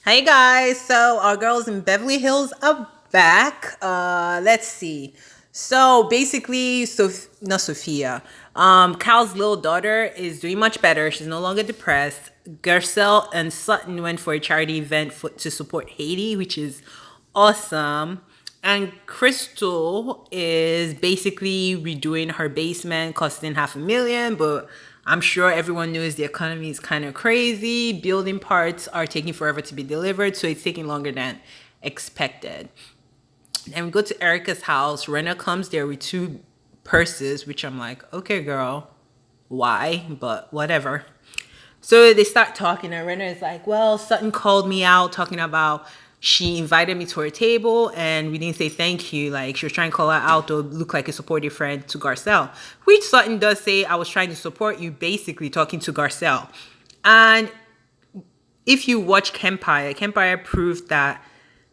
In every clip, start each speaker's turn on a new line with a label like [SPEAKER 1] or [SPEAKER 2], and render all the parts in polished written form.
[SPEAKER 1] Hey guys, so our girls in Beverly Hills are back. Let's see. So basically, not Sophia. Cal's little daughter is doing much better. She's no longer depressed. Garcelle and Sutton went for a charity event to support Haiti, which is awesome. And Crystal is basically redoing her basement, costing $500,000. But I'm sure everyone knows the economy is kind of crazy. Building parts are taking forever to be delivered, so it's taking longer than expected. And we go to Erica's house. Rena comes there with two purses, which I'm like, okay, girl, why? But whatever. So they start talking, and Rena is like, well, Sutton called me out talking about she invited me to her table and we didn't say thank you. Like, she was trying to call her out to look like a supportive friend to Garcelle, which Sutton does say, I was trying to support you, basically talking to Garcelle. And if you watch Kempire proved that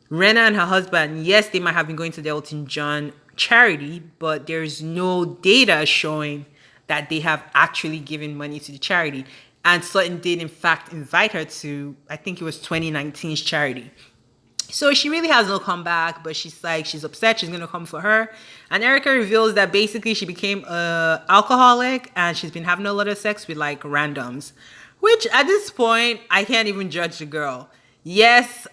[SPEAKER 1] Rena and her husband, yes, they might have been going to the Elton John charity, but there's no data showing that they have actually given money to the charity. And Sutton did, in fact, invite her to, I think it was 2019's charity. So she really has no comeback, but she's like, she's upset. She's going to come for her. And Erica reveals that basically she became an alcoholic and she's been having a lot of sex with like randoms, which at this point, I can't even judge the girl. Yes,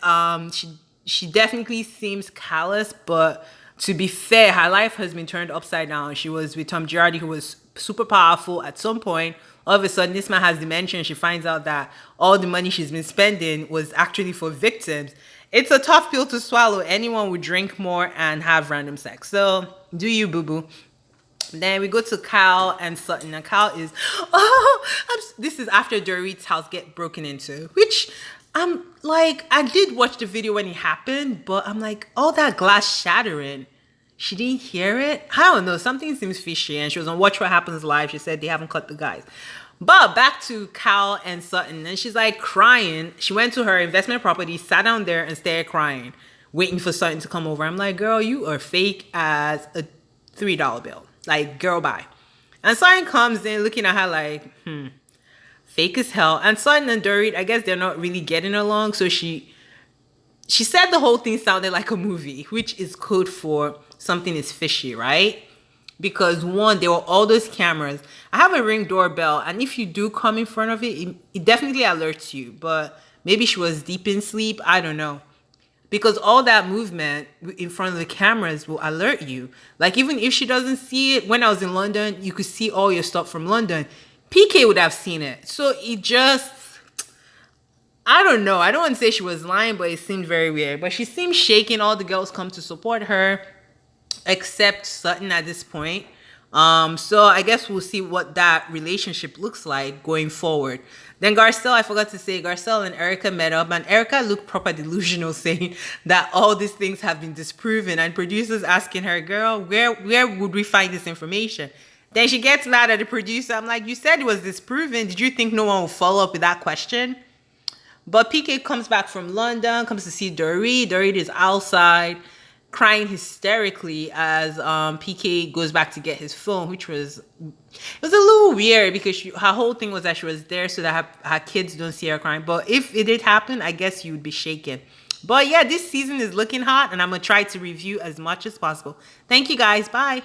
[SPEAKER 1] she definitely seems callous, but to be fair, her life has been turned upside down. She was with Tom Girardi, who was super powerful. At some point, all of a sudden, this man has dementia and she finds out that all the money she's been spending was actually for victims. It's a tough pill to swallow. Anyone would drink more and have random sex. So do you, boo-boo. Then we go to Cal and Sutton. And Cal is, this is after Dorit's house get broken into, which I'm like, I did watch the video when it happened, but I'm like, all that glass shattering, she didn't hear it? I don't know. Something seems fishy. And she was on Watch What Happens Live. She said they haven't cut the guys. But back to Cal and Sutton. And she's like crying. She went to her investment property, sat down there and started crying, waiting for Sutton to come over. I'm like, girl, you are fake as a $3 bill. Like, girl, bye. And Sutton comes in looking at her like, fake as hell. And Sutton and Dorit, I guess they're not really getting along. So she said the whole thing sounded like a movie, which is code for something is fishy, right? Because one, there were all those cameras. I have a Ring doorbell, and if you do come in front of it, it definitely alerts you. But maybe she was deep in sleep. I don't know. Because all that movement in front of the cameras will alert you. Like, even if she doesn't see it, when I was in London, you could see all your stuff from London. PK would have seen it. So it just, I don't know. I don't want to say she was lying, but it seemed very weird. But she seemed shaken. All the girls come to support her, except Sutton at this point. So I guess we'll see what that relationship looks like going forward. Then Garcelle, I forgot to say, Garcelle and Erica met up, and Erica looked proper delusional, saying that all these things have been disproven, and producers asking her, girl, where would we find this information? Then she gets mad at the producer. I'm like, you said it was disproven. Did you think no one would follow up with that question? But PK comes back from London, comes to see Dorit. Dorit is outside, crying hysterically as PK goes back to get his phone, which was, it was a little weird because her whole thing was that she was there so that her kids don't see her crying. But if it did happen, I guess you would be shaken. But yeah, this season is looking hot, and I'm going to try to review as much as possible. Thank you guys. Bye.